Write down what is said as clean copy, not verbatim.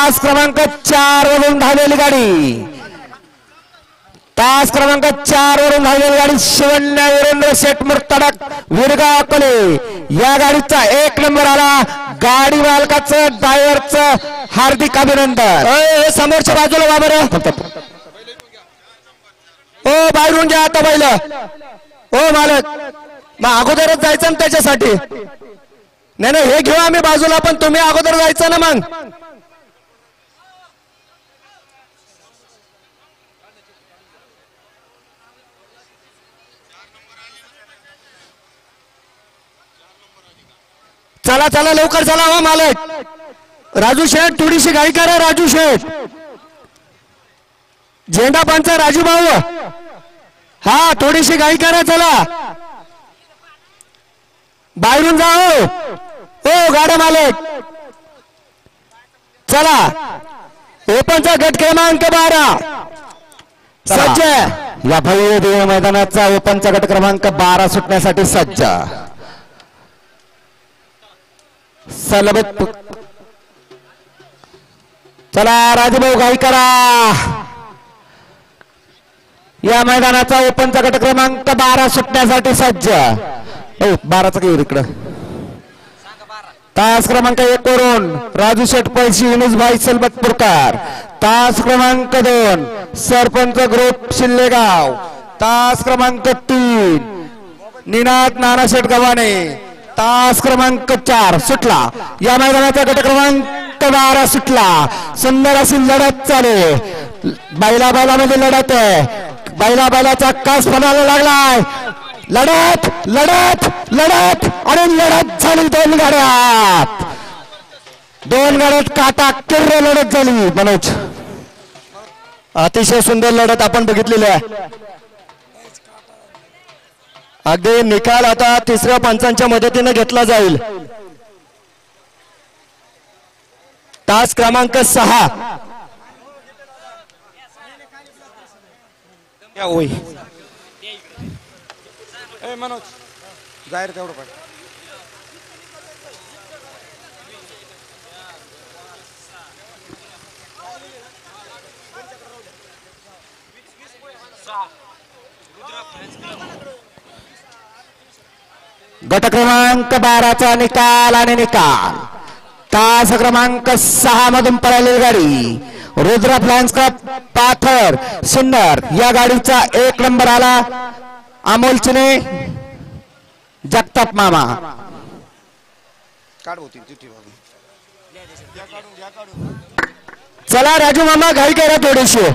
तास क्रमांक 4 वरून धावलेली गाडी, तास क्रमांक 4 वरून धावलेली गाडी शिवण्य वीरेंद्र शेठ मुर्तडक विरगाव अकोले या गाडीचा 1 नंबर आला। गाडी मालकाचं ड्रायव्हरचं हार्दिक अभिनंदन। समोरच्या बाजूला वा बरं, ओ बाहेरून घ्या आता बैल। ओ मालक मग अगोदरच जायचं ना त्याच्यासाठी? नाही नाही हे घेऊ आम्ही बाजूला, पण तुम्ही अगोदर जायचं ना मग। चला चला लवकर चला हो मालक। राजू शेठ थोडीशी गाडी करा, राजू शेठ झेंडा पंचा राजू भाऊ, हा थोडीशी गाडी करा चला, बाहेरून जा हो गाडा मालक। चला ओपनचा गट क्रमांक 12 सज्ज या भव्य दिव्य मैदानाचा ओपनचा गट क्रमांक 12 सुटण्यासाठी सज्ज। सलबत चला राजूभाऊ गाई करा। या मैदानाचा ओपनचा गट क्रमांक 12 सुटण्यासाठी सज्ज। 12चा घेऊ इकडं। तास क्रमांक 1 वरून राजू शेठ पैशी विनुसभाई सलबतपूरकर, तास क्रमांक 2 सरपंच ग्रुप शिल्लेगाव, तास क्रमांक 3 निनाद नानाशेठ गव्हाणे, तास क्रमांक 4 सुटला। या मैदानाचा गट क्रमांक 12 सुटला। सुंदर अशी लढत चालू, बैला बैलामध्ये लढत आहे, बैला बैलाचा कास पणाला लागलाय। लढत लढत लढत आणि लढत झाली दोन गाड्यात, दोन गाड्यात काटा किर्र लढत झाली। मनोज अतिशय सुंदर लढत आपण बघितलेली आहे। अगदी निकाल आता तिसऱ्या पंचांच्या मदतीने घेतला जाईल। तास क्रमांक 6 मनोज जाहीर तेवढं पाहिजे। गट क्रमांक 12चा निकाल आणि निकाल तास क्रमांक 6 मधून पळालेली गाडी रुद्र फ्लॅन्स क्लब पाथर सुंदर या गाडीचा 1 नंबर आला। अमोल चिने जगताप मामा चला राजू मामा घाई करा थोडीशी।